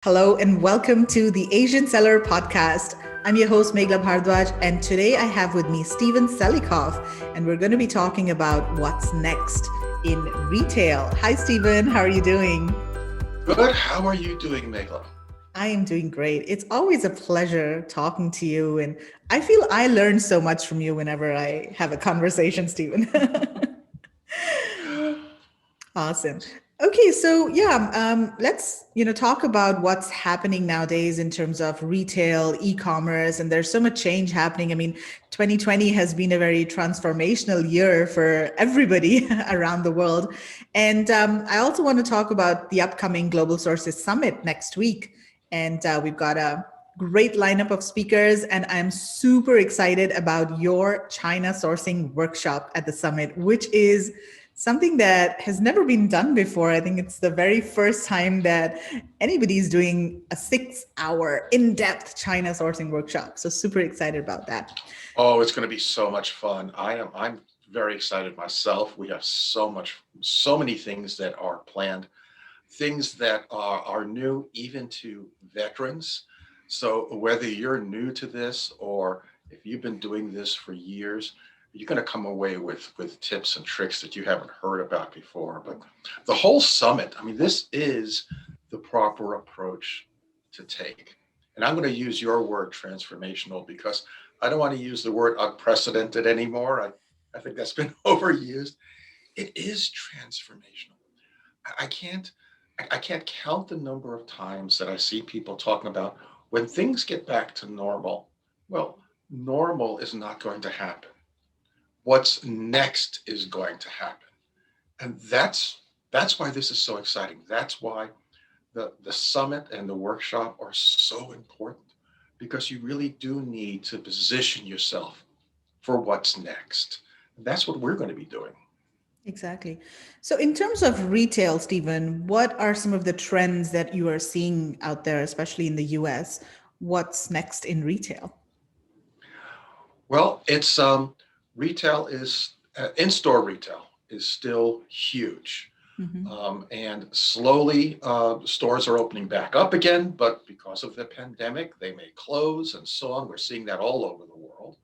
Hello and welcome to the Asian Seller Podcast. I'm your host Meghla Bhardwaj, and today I have with me Stephen Selikoff, and we're going to be talking about what's next in retail. Hi, Stephen. How are you doing? Good. How are you doing, Megla? I am doing great. It's always a pleasure talking to you, and I feel I learn so much from you whenever I have a conversation, Stephen. Awesome. Okay, so yeah, let's talk about what's happening nowadays in terms of retail, e-commerce, and there's so much change happening. I mean, 2020 has been a very transformational year for everybody around the world, and I also want to talk about the upcoming Global Sources Summit next week, and we've got a great lineup of speakers, and I'm super excited about your China sourcing workshop at the summit, which is something that has never been done before. I think it's the very first time that anybody's doing a 6 hour in-depth China sourcing workshop. So super excited about that. Oh, it's going to be so much fun. I'm very excited myself. We have so many things that are planned, things that are new even to veterans. So whether you're new to this or if you've been doing this for years, you're going to come away with tips and tricks that you haven't heard about before. But the whole summit, I mean, this is the proper approach to take. And I'm going to use your word transformational because I don't want to use the word unprecedented anymore. I think that's been overused. It is transformational. I can't I can't count the number of times that I see people talking about when things get back to normal. Well, normal is not going to happen. What's next is going to happen. And that's why this is so exciting. That's why the summit and the workshop are so important because you really do need to position yourself for what's next. And that's what we're going to be doing. Exactly. So, in terms of retail, Stephen, what are some of the trends that you are seeing out there, especially in the US? What's next in retail? Well, it's retail is in-store retail is still huge. Mm-hmm. And slowly, stores are opening back up again, but because of the pandemic, they may close and so on. We're seeing that all over the world.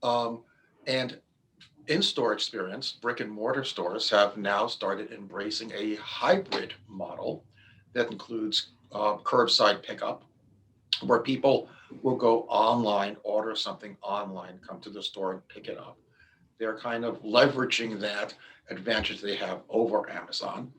Um, and in-store experience, brick and mortar stores have now started embracing a hybrid model that includes curbside pickup, where people will go online, order something online, come to the store and pick it up. They're kind of leveraging that advantage they have over Amazon.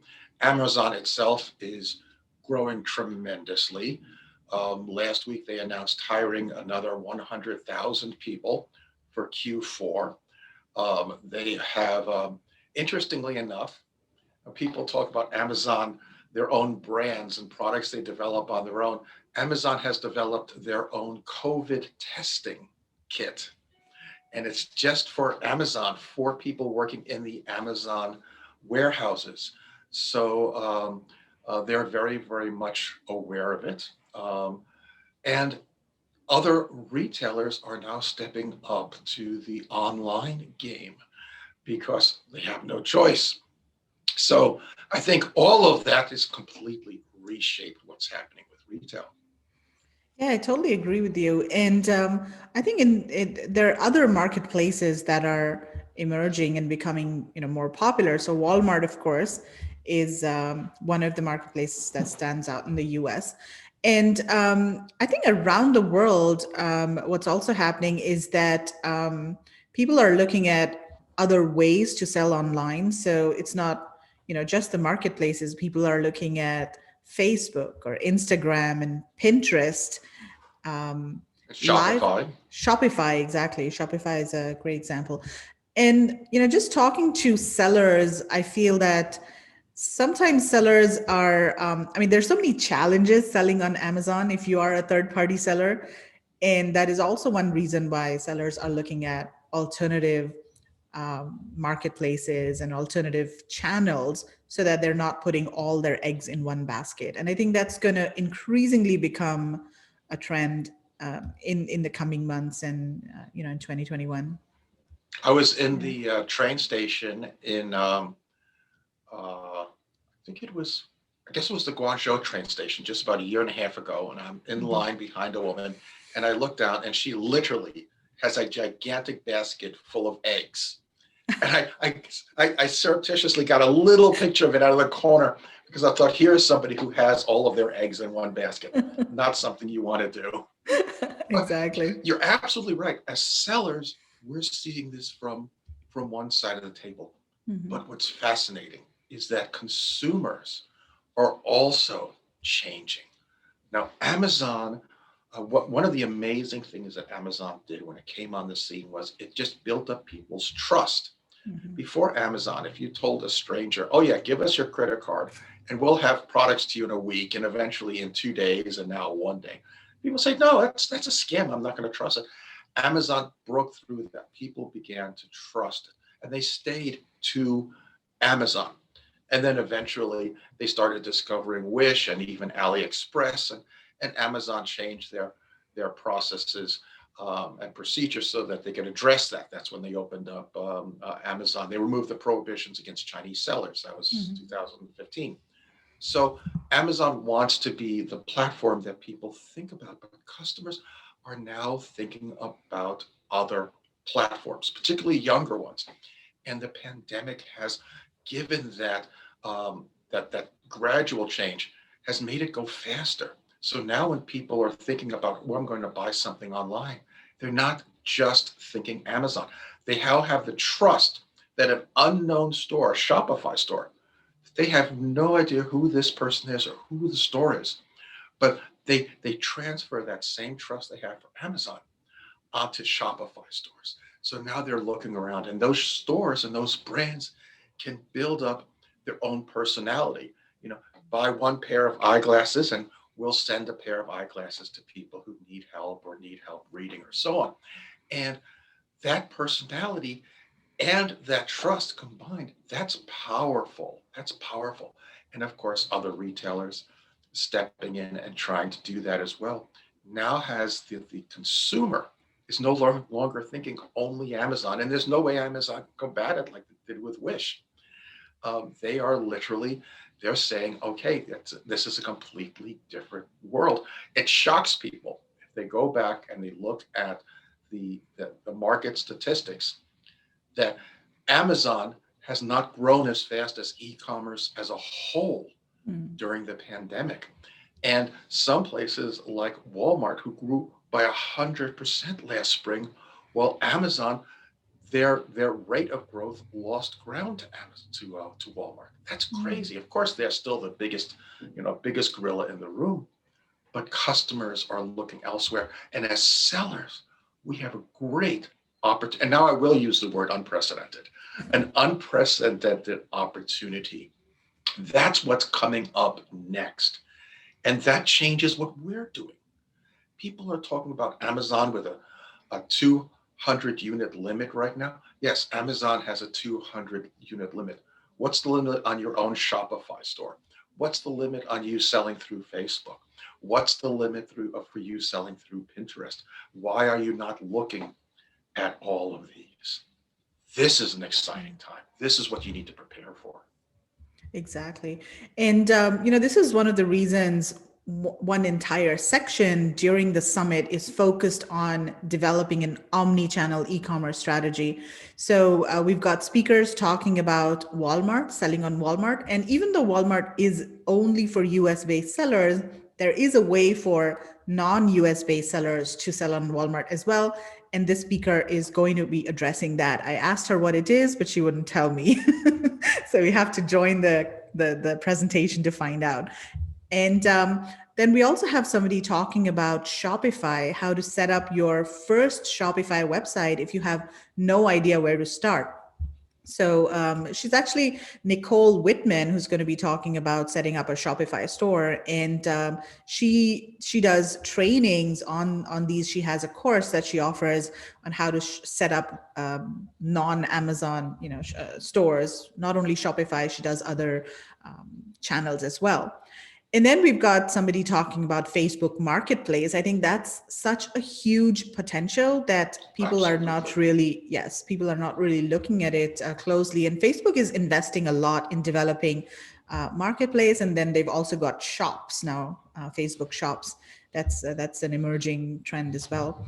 Amazon itself is growing tremendously. Last week, they announced hiring another 100,000 people for Q4. They have, interestingly enough, people talk about Amazon, their own brands and products they develop on their own. Amazon has developed their own COVID testing kit, and it's just for Amazon, for people working in the Amazon warehouses. So they're very, very much aware of it. And other retailers are now stepping up to the online game because they have no choice. So I think all of that is completely reshaped what's happening with retail. Yeah, I totally agree with you. And I think there are other marketplaces that are emerging and becoming, more popular. So Walmart, of course, is one of the marketplaces that stands out in the U.S. And I think around the world, what's also happening is that people are looking at other ways to sell online. So it's not, just the marketplaces. People are looking at Facebook or Instagram and Pinterest, um, It's live Shopify. Shopify. Exactly, Shopify is a great example. And just talking to sellers, I feel that sometimes sellers are, I mean, there's so many challenges selling on Amazon if you are a third party seller, and that is also one reason why sellers are looking at alternative marketplaces and alternative channels so that they're not putting all their eggs in one basket. And I think that's going to increasingly become a trend in the coming months and in 2021. I was in Yeah. the train station in, I think it was I guess it was the Guangzhou train station just about a year and a half ago, and I'm in line behind a woman, and I look down, and she literally has a gigantic basket full of eggs. And I surreptitiously got a little picture of it out of the corner because I thought, here's somebody who has all of their eggs in one basket. Not something you want to do. But Exactly. you're absolutely right. As sellers, we're seeing this from one side of the table. Mhm. But what's fascinating is that consumers are also changing. Now, Amazon, one of the amazing things that Amazon did when it came on the scene was it just built up people's trust. Mhm. Before Amazon, if you told a stranger, oh yeah, give us your credit card and we'll have products to you in a week and eventually in 2 days and now one day, people say, no, that's a scam. I'm not going to trust it. Amazon broke through that. People began to trust it and they stayed to Amazon. And then eventually they started discovering Wish and even AliExpress, and Amazon changed their processes and procedures so that they could address that. That's when they opened up Amazon. They removed the prohibitions against Chinese sellers. That was 2015. So Amazon wants to be the platform that people think about, but customers are now thinking about other platforms, particularly younger ones. And the pandemic has given that gradual change has made it go faster. So now when people are thinking about, well, I'm going to buy something online, they're not just thinking Amazon. They now have the trust that an unknown store, a Shopify store, they have no idea who this person is or who the store is, but they transfer that same trust they have for Amazon onto Shopify stores. So now they're looking around, and those stores and those brands can build up their own personality. You know, buy one pair of eyeglasses, and we'll send a pair of eyeglasses to people who need help or need help reading or so on. And that personality and that trust combined, that's powerful. That's powerful. And of course, other retailers stepping in and trying to do that as well. Now has the consumer is no longer thinking only Amazon, and there's no way Amazon can combat it like they did with Wish. They are literally, they're saying, okay, this is a completely different world. It shocks people if they go back and they look at the market statistics that Amazon has not grown as fast as e-commerce as a whole during the pandemic. And some places like Walmart, who grew by 100% last spring, while Amazon, their rate of growth lost ground to Amazon, to Walmart. That's crazy. Of course, they're still the biggest gorilla in the room, but customers are looking elsewhere. And as sellers, we have a great opportunity. And now I will use the word unprecedented, an unprecedented opportunity. That's what's coming up next. And that changes what we're doing. People are talking about Amazon with a 200 unit limit right now. Yes, Amazon has a 200 unit limit. What's the limit on your own Shopify store? What's the limit on you selling through Facebook? What's the limit for you selling through Pinterest? Why are you not looking at all of these? This is an exciting time. This is what you need to prepare for. Exactly. And, this is one of the reasons one entire section during the summit is focused on developing an omni-channel e-commerce strategy. So we've got speakers talking about Walmart, selling on Walmart. And even though Walmart is only for US based sellers, there is a way for non-US based sellers to sell on Walmart as well. And this speaker is going to be addressing that. I asked her what it is, but she wouldn't tell me. So we have to join the presentation to find out. And then we also have somebody talking about Shopify, how to set up your first Shopify website if you have no idea where to start. So she's actually Nicole Whitman, who's going to be talking about setting up a Shopify store, and she does trainings on these. She has a course that she offers on how to set up non-Amazon stores. Not only Shopify, she does other channels as well. And then we've got somebody talking about Facebook Marketplace. I think that's such a huge potential that people are not really looking at it closely. And Facebook is investing a lot in developing marketplace. And then they've also got shops now, Facebook shops. That's an emerging trend as well.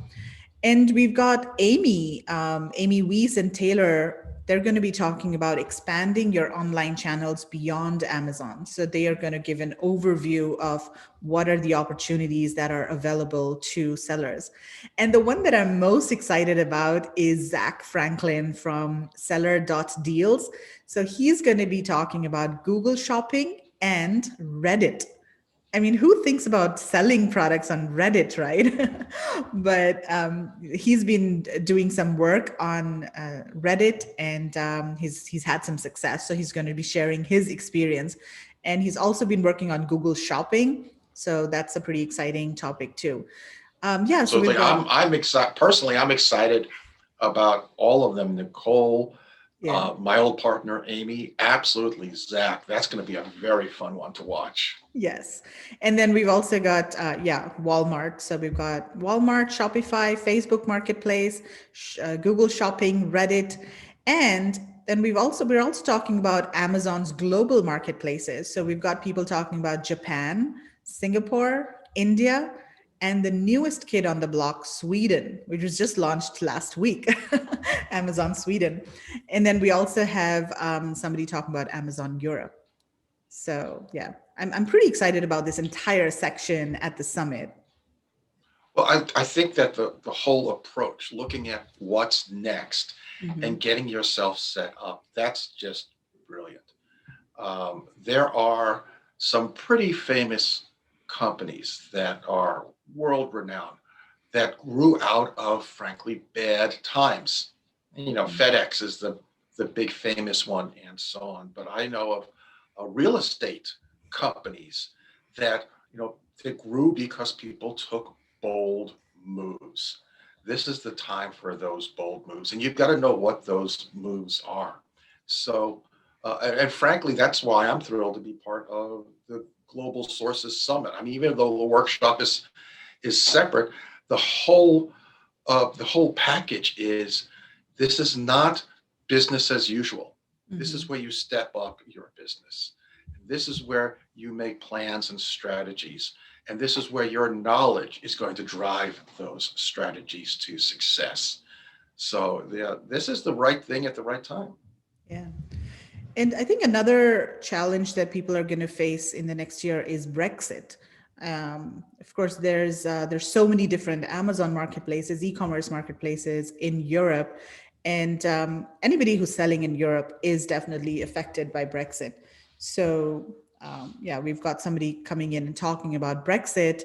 And we've got Amy Weiss and Taylor. They're going to be talking about expanding your online channels beyond Amazon. So they are going to give an overview of what are the opportunities that are available to sellers. And the one that I'm most excited about is Zach Franklin from Seller.Deals. So he's going to be talking about Google Shopping and Reddit. I mean, who thinks about selling products on Reddit, right? But he's been doing some work on Reddit, and he's had some success. So he's going to be sharing his experience, and he's also been working on Google Shopping. So that's a pretty exciting topic too. Yeah. So we've got. I'm excited personally. I'm excited about all of them. Nicole, Yeah. my old partner, Amy, absolutely. Zach, that's going to be a very fun one to watch. Yes. And then we've also got, Walmart. So we've got Walmart, Shopify, Facebook Marketplace, Google Shopping, Reddit. And then we're also talking about Amazon's global marketplaces. So we've got people talking about Japan, Singapore, India, and the newest kid on the block, Sweden, which was just launched last week, Amazon Sweden. And then we also have somebody talking about Amazon Europe. So yeah, I'm pretty excited about this entire section at the summit. Well, I think that the whole approach, looking at what's next and getting yourself set up, that's just brilliant. There are some pretty famous companies that are world renowned that grew out of, frankly, bad times. FedEx is the big famous one and so on. But I know of real estate companies that, they grew because people took bold moves. This is the time for those bold moves. And you've got to know what those moves are. So, and frankly, that's why I'm thrilled to be part of the Global Sources Summit. I mean, even though the workshop is separate, the whole package is, this is not business as usual. This is where you step up your business. This is where you make plans and strategies. And this is where your knowledge is going to drive those strategies to success. So yeah, this is the right thing at the right time. Yeah. And I think another challenge that people are going to face in the next year is Brexit. Of course, there's so many different Amazon marketplaces, e-commerce marketplaces in Europe. And anybody who's selling in Europe is definitely affected by Brexit. So we've got somebody coming in and talking about Brexit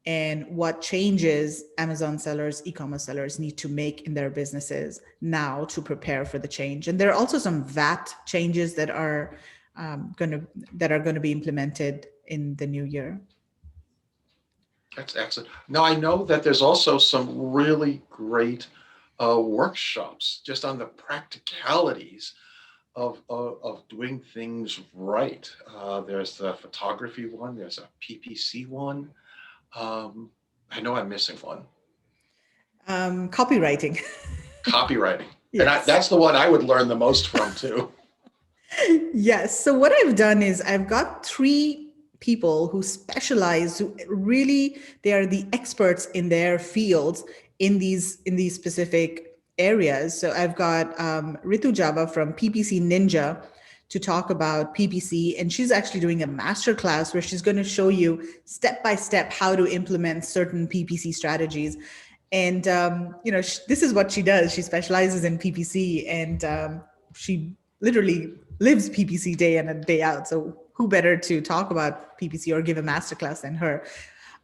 and what changes Amazon sellers, e-commerce sellers need to make in their businesses now to prepare for the change. And there are also some VAT changes that are going to be implemented in the new year. That's excellent. Now, I know that there's also some really great workshops just on the practicalities of doing things right. There's the photography one, there's a PPC one. I know I'm missing one. Copywriting. Copywriting. Yes. And that's the one I would learn the most from too. Yes. So what I've done is I've got 3 people who specialize, who really, they are the experts in their fields in these specific areas. So I've got Ritu Java from PPC Ninja to talk about PPC, and she's actually doing a masterclass where she's going to show you step by step how to implement certain PPC strategies. And this is what she does. She specializes in PPC, and she literally lives PPC day in and day out. So who better to talk about PPC or give a masterclass than her?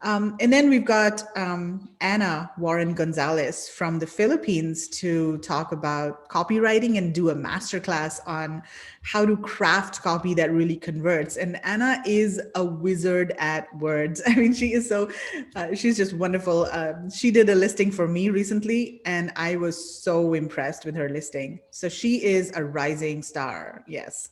And then we've got Anna Warren Gonzalez from the Philippines to talk about copywriting and do a masterclass on how to craft copy that really converts. And Anna is a wizard at words. I mean, she is she's just wonderful. She did a listing for me recently, and I was so impressed with her listing. So she is a rising star. Yes.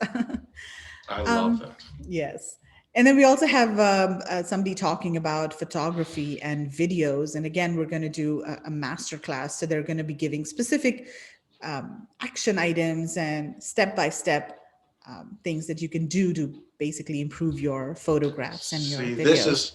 I love that. Yes. And then we also have somebody talking about photography and videos. And again, we're going to do a masterclass. So they're going to be giving specific action items and step-by-step things that you can do to basically improve your photographs and your See, videos.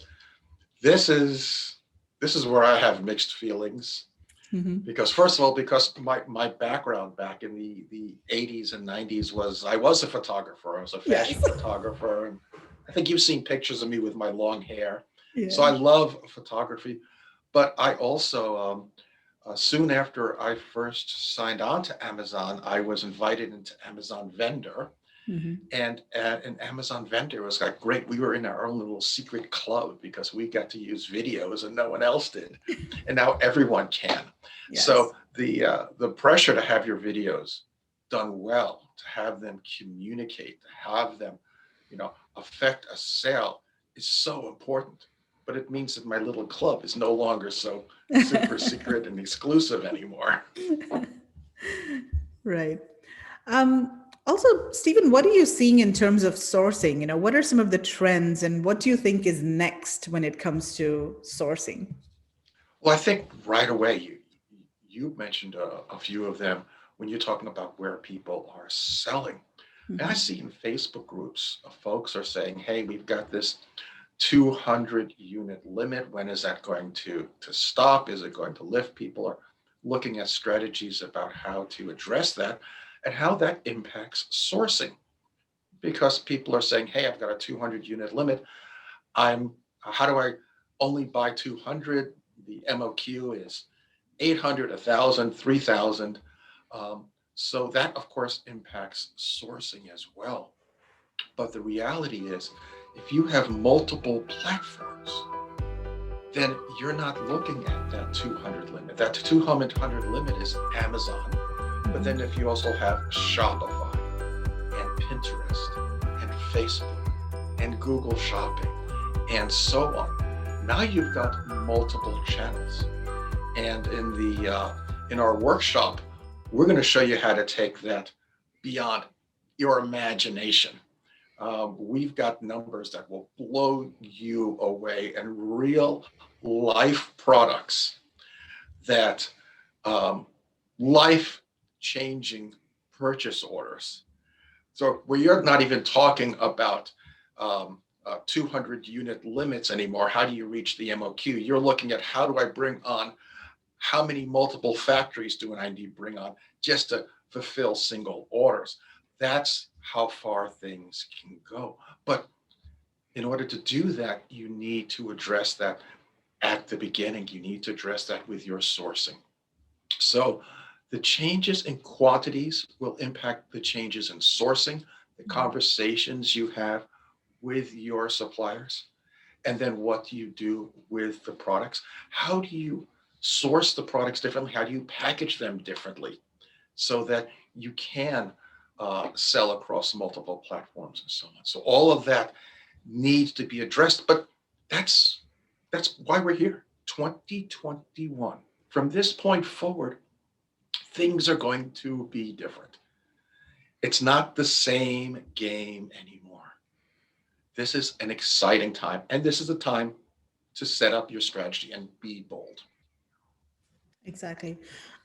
this is this is where I have mixed feelings. Hmm. Because first of all, because my background back in the 80s and 90s was I was a photographer. I was a Yes. fashion photographer. And I think you've seen pictures of me with my long hair. So Yeah. I love photography. But I also, soon after I first signed on to Amazon, I was invited into Amazon Vendor. Hmm. And an Amazon Vendor was like, great. We were in our own little secret club because we got to use videos and no one else did. And now everyone can. Yes. So the pressure to have your videos done well, to have them communicate, to have them, affect a sale is so important. But it means that my little club is no longer so super secret and exclusive anymore. Right. Also, Stephen, what are you seeing in terms of sourcing? What are some of the trends and what do you think is next when it comes to sourcing? Well, I think right away you mentioned a few of them when you're talking about where people are selling. And I Hmm. see in Facebook groups, folks are saying, "Hey, we've got this 200 unit limit. When is that going to stop? Is it going to lift?" People are looking at strategies about how to address that and how that impacts sourcing because people are saying, "Hey, I've got a 200 unit limit. I'm how do I only buy 200? The MOQ is 800, 1,000, 3,000." So that, of course, impacts sourcing as well. But the reality is, if you have multiple platforms, then you're not looking at that 200 limit. That 200 limit is Amazon. But then Hmm. if you also have Shopify and Pinterest and Facebook and Google Shopping and so on, now you've got multiple channels. And in our workshop, we're going to show you how to take that beyond your imagination. We've got numbers that will blow you away and real life products that life changing purchase orders. So where you're not even talking about 200 unit limits anymore. How do you reach the MOQ? You're looking at how do I bring on how many multiple factories do I need to bring on just to fulfill single orders? That's how far things can go. But in order to do that, you need to address that at the beginning. You need to address that with your sourcing. So the changes in quantities will impact the changes in sourcing, the conversations you have with your suppliers, and then what do you do with the products? How do you source the products differently? How do you package them differently so that you can sell across multiple platforms and so on? So all of that needs to be addressed, but that's that's why we're here. 2021. From this point forward, things are going to be different. It's not the same game anymore. This is an exciting time, and this is a time to set up your strategy and be bold. Exactly.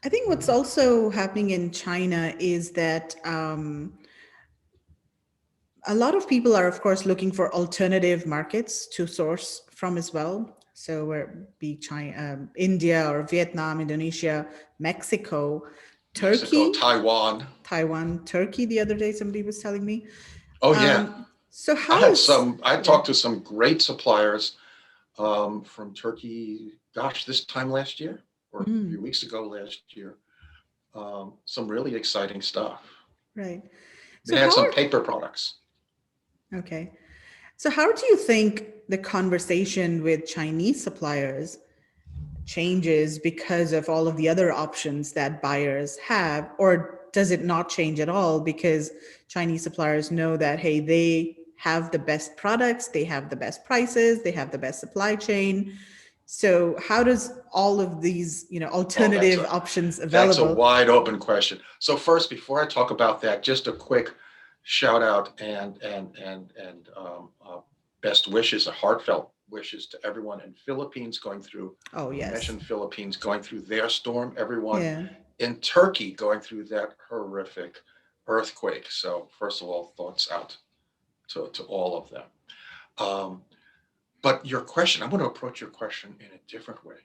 I think what's also happening in China is that a lot of people are, of course, looking for alternative markets to source from as well. So, where be China, India, or Vietnam, Indonesia, Mexico, Mexico, Turkey, Taiwan. Taiwan, Turkey. The other day, somebody was telling me. Oh yeah, So, how is I yeah? talked to some great suppliers from Turkey. Gosh, this time last year or a few Mm, weeks ago last year. Some really exciting stuff. right. They So, had how some are paper products. okay? So, how do you think the conversation with Chinese suppliers changes because of all of the other options that buyers have, or does it not change at all because Chinese suppliers know that, hey, they have the best products, they have the best prices, they have the best supply chain? So how does all of these, Oh, alternative options that's a available? wide open question. So first, before I talk about that, just a quick shout out and best wishes, heartfelt wishes to everyone in Philippines going through. Oh, You yes. mentioned Philippines going through their storm. Everyone Yeah. in Turkey going through that horrific earthquake. So first of all, thoughts out to all of them. Um, but your question, I'm going to approach your question in a different way.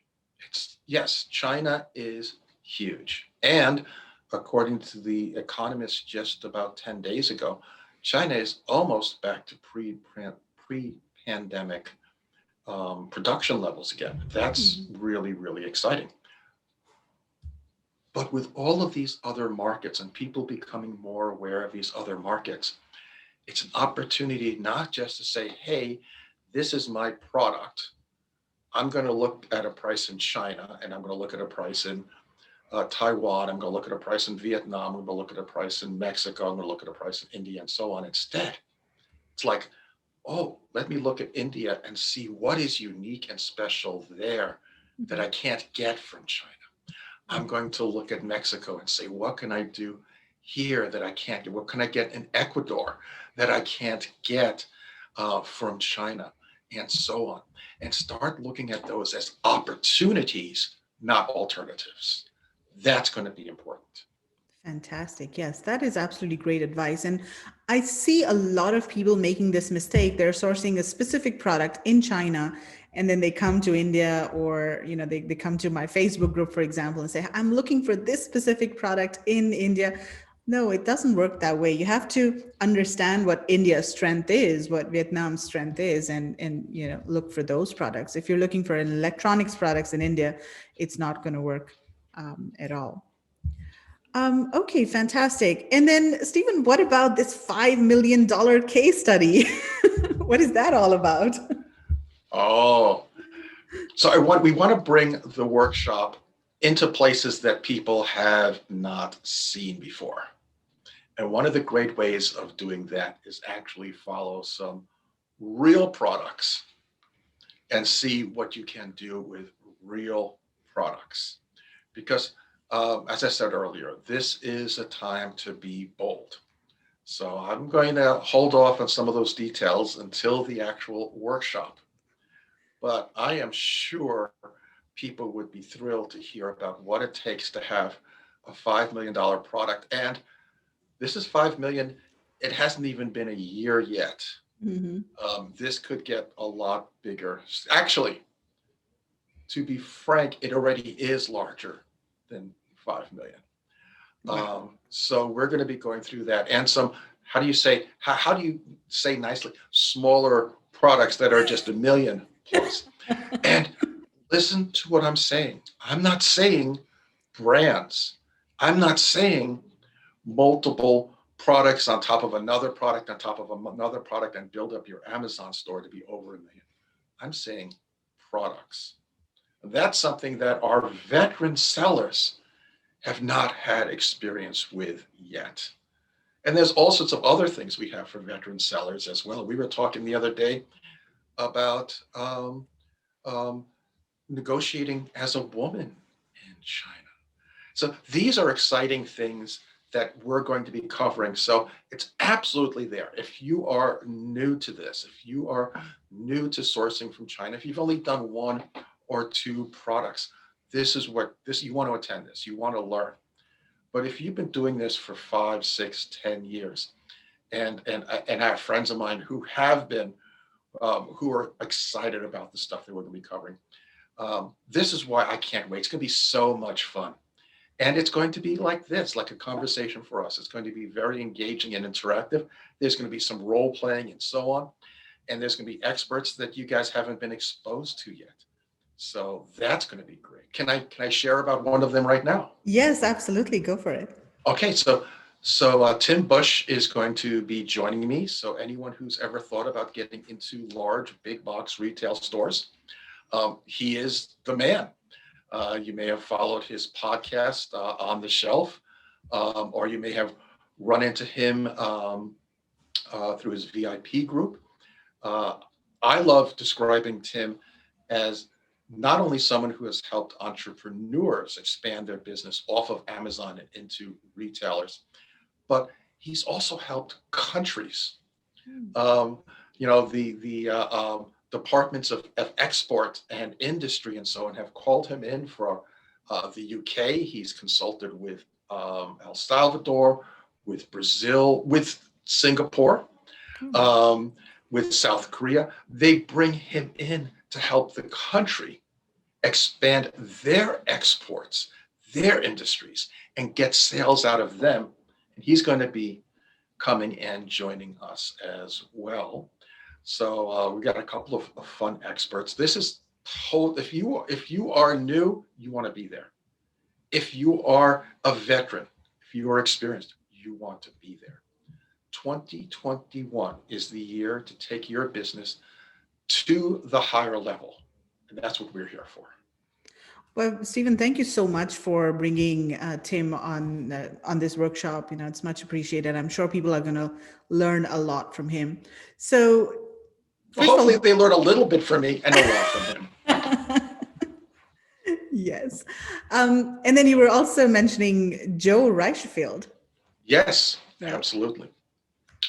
It's yes, China is huge. And according to the Economist just about 10 days ago, China is almost back to pre-pandemic production levels again. That's Mhm. really, really exciting. But with all of these other markets and people becoming more aware of these other markets, it's an opportunity not just to say, hey, this is my product. I'm going to look at a price in China and I'm going to look at a price in Taiwan. I'm going to look at a price in Vietnam. I'm going to look at a price in Mexico. I'm going to look at a price in India and so on. Instead, it's like, oh, let me look at India and see what is unique and special there that Mhm. I can't get from China. I'm going to look at Mexico and say, what can I do here that I can't get? What can I get in Ecuador that I can't get from China? And so on. And start looking at those as opportunities, not alternatives. That's going to be important. Fantastic. Yes, that is absolutely great advice. And I see a lot of people making this mistake. They're sourcing a specific product in China and then they come to India or, they come to my Facebook group, for example, and say, I'm looking for this specific product in India. No, it doesn't work that way. You have to understand what India's strength is, what Vietnam's strength is, and look for those products. If you're looking for an electronics products in India, it's not going to work at all. Okay, fantastic. And then, Stephen, what about this $5 million case study? What is that all about? Oh, so we want to bring the workshop into places that people have not seen before. And one of the great ways of doing that is actually follow some real products and see what you can do with real products. Because, as I said earlier, this is a time to be bold. So I'm going to hold off on some of those details until the actual workshop. But I am sure people would be thrilled to hear about what it takes to have a $5 million product. And this is 5 million. It hasn't even been a year yet. Hmm. This could get a lot bigger. Actually, to be frank, it already is larger than 5 million. Wow. So we're going to be going through that and some, how do you say nicely, smaller products that are just a million plus. And listen to what I'm saying. I'm not saying brands. I'm not saying multiple products on top of another product on top of another product and build up your Amazon store to be over a million. I'm saying products. That's something that our veteran sellers have not had experience with yet. And there's all sorts of other things we have for veteran sellers as well. We were talking the other day about um, negotiating as a woman in China. So these are exciting things that we're going to be covering. So it's absolutely there. If you are new to this, if you are new to sourcing from China, if you've only done one or two products, this is what this you want to attend this, you want to learn. But if you've been doing this for 5, 6, 10 years, and I have friends of mine who have been who are excited about the stuff that we're going to be covering. This is why I can't wait. It's going to be so much fun. And it's going to be like this, like a conversation for us. It's going to be very engaging and interactive. There's going to be some role playing and so on. And there's going to be experts that you guys haven't been exposed to yet. So that's going to be great. Can I share about one of them right now? Yes, absolutely. Go for it. Okay, so Tim Bush is going to be joining me. So anyone who's ever thought about getting into large big box retail stores, he is the man. You may have followed his podcast on the shelf, or you may have run into him through his VIP group. Uh, I love describing Tim as not only someone who has helped entrepreneurs expand their business off of Amazon and into retailers, but he's also helped countries. Mm. Um, the departments of export and industry and so on have called him in for the UK. He's consulted with El Salvador, with Brazil, with Singapore. with South Korea. They bring him in to help the country expand their exports, their industries, and get sales out of them. And he's going to be coming and joining us as well. So we got a couple of fun experts. This is if you are new, you want to be there. If you are a veteran, if you are experienced, you want to be there. 2021 is the year to take your business to the higher level, and that's what we're here for. Well, Stephen, thank you so much for bringing Tim on this workshop. It's much appreciated. I'm sure people are going to learn a lot from him. So, hopefully, they learn a little bit from me and a lot from him. Yes, and then you were also mentioning Joe Reichfield. Yes, absolutely.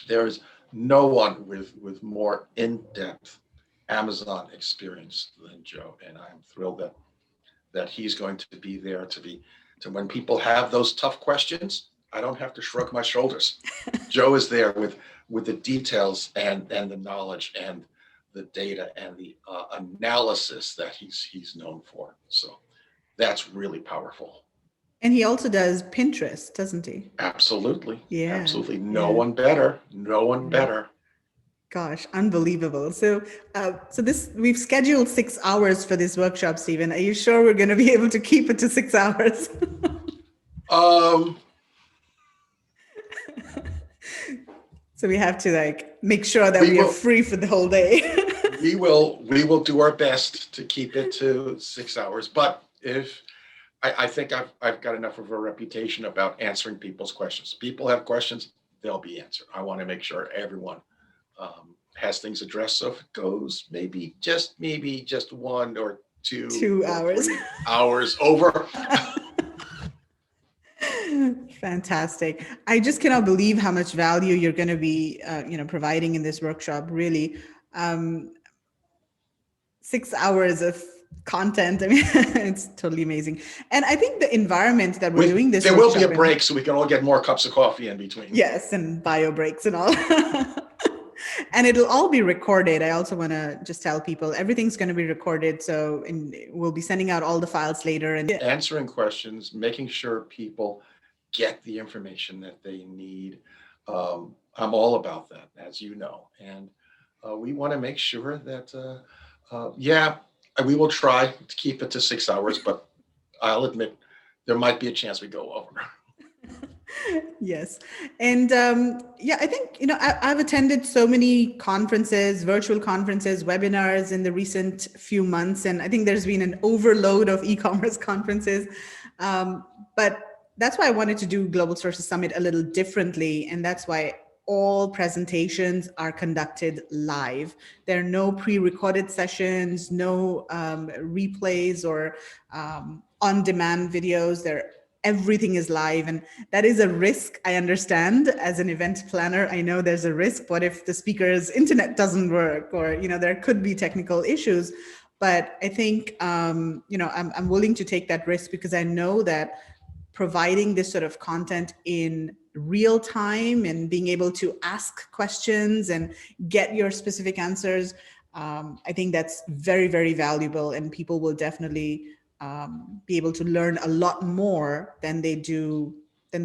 There is no one with more in-depth Amazon experience than Joe, and I'm thrilled that he's going to be there to when people have those tough questions, I don't have to shrug my shoulders. Joe is there with the details and the knowledge and the data and the analysis that he's known for. So that's really powerful. And he also does Pinterest, doesn't he? Absolutely. Yeah. Absolutely. No one better. No one better. Gosh, unbelievable. So we've scheduled 6 hours for this workshop, Stephen. Are you sure we're going to be able to keep it to 6 hours? So we have to make sure that we are free for the whole day. we will do our best to keep it to 6 hours. But if I think I've got enough of a reputation about answering people's questions. People have questions, they'll be answered. I want to make sure everyone has things addressed. So if it goes maybe just 1 or 2 hours, 3 hours over. Fantastic. I just cannot believe how much value you're going to be providing in this workshop. Really, 6 hours of content. I mean, it's totally amazing. And I think the environment that we're doing this. There will be a break so we can all get more cups of coffee in between. Yes, and bio breaks and all. And it'll all be recorded. I also want to just tell people everything's going to be recorded. So we'll be sending out all the files later. And answering questions, making sure people get the information that they need. I'm all about that, as you know. And we want to make sure that, we will try to keep it to 6 hours, but I'll admit there might be a chance we go over. Yes. And I think, I've attended so many conferences, virtual conferences, webinars in the recent few months. And I think there's been an overload of e-commerce conferences. But that's why I wanted to do Global Sources Summit a little differently. And that's why all presentations are conducted live. There are no pre-recorded sessions, no replays or on-demand videos. Everything is live, and that is a risk. I understand as an event planner, I know there's a risk. What if the speaker's internet doesn't work, or there could be technical issues? But I think I'm willing to take that risk because I know that providing this sort of content in real time and being able to ask questions and get your specific answers, I think that's very, very valuable, and people will definitely be able to learn a lot more than they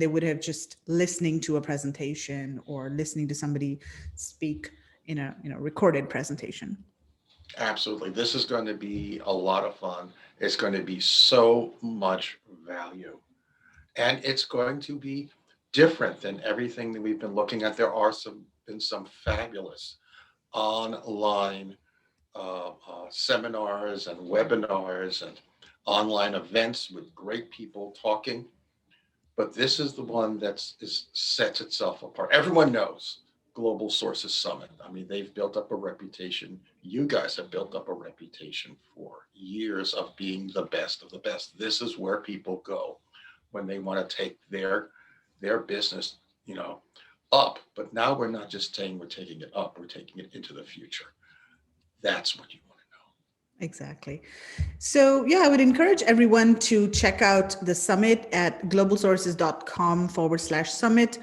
would have just listening to a presentation or listening to somebody speak in a recorded presentation. Absolutely. This is going to be a lot of fun. It's going to be so much value. And it's going to be different than everything that we've been looking at. There are been some fabulous online seminars and webinars and online events with great people talking. But this is the one that sets itself apart. Everyone knows Global Sources Summit. I mean, they've built up a reputation. You guys have built up a reputation for years of being the best of the best. This is where people go when they want to take their business, up. But now we're not just saying we're taking it up, we're taking it into the future. That's what you want to know. Exactly. So I would encourage everyone to check out the summit at globalsources.com/summit.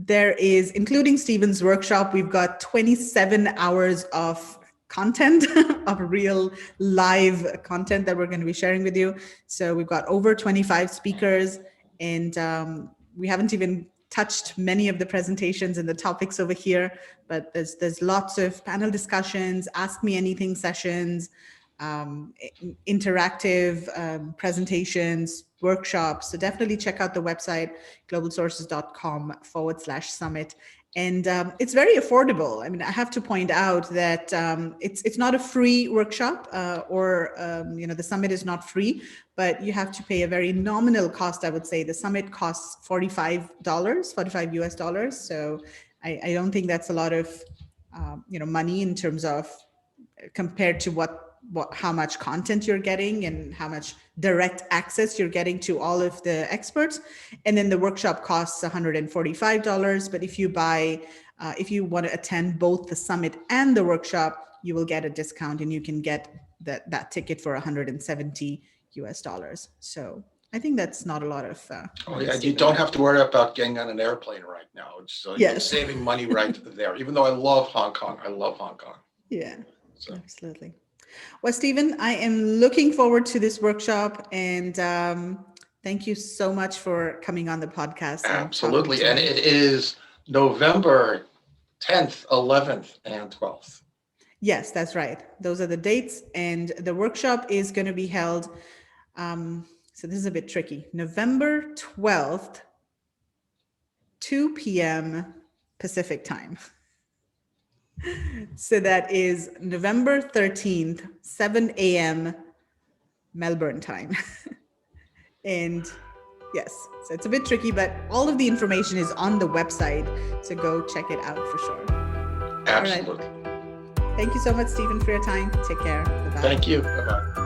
There is, including Stephen's workshop, we've got 27 hours of content, of real live content that we're going to be sharing with you. So we've got over 25 speakers, and we haven't even touched many of the presentations and the topics over here, but there's lots of panel discussions, ask me anything sessions, interactive presentations, workshops. So definitely check out the website, globalsources.com/summit. And it's very affordable. I mean, I have to point out that it's not a free workshop, or the summit is not free, but you have to pay a very nominal cost. I would say the summit costs $45 US. So I don't think that's a lot of money in terms of compared to how much content you're getting and how much direct access you're getting to all of the experts. And then the workshop costs $145. But if you want to attend both the summit and the workshop, you will get a discount and you can get that ticket for $170 US. So I think that's not a lot of. You don't have to worry about getting on an airplane right now. So Yes. You're saving money right there, even though I love Hong Kong. Yeah, so. Absolutely. Well, Stephen, I am looking forward to this workshop, and thank you so much for coming on the podcast. Absolutely. And it is November 10th, 11th, and 12th. Yes, that's right. Those are the dates. And the workshop is going to be held. So this is a bit tricky. November 12th, 2 p.m. Pacific time. So that is November 13th, 7 a.m. Melbourne time. And yes, so it's a bit tricky, but all of the information is on the website. So go check it out for sure. Absolutely. All right. Thank you so much, Stephen, for your time. Take care. Bye-bye. Thank you. Bye-bye.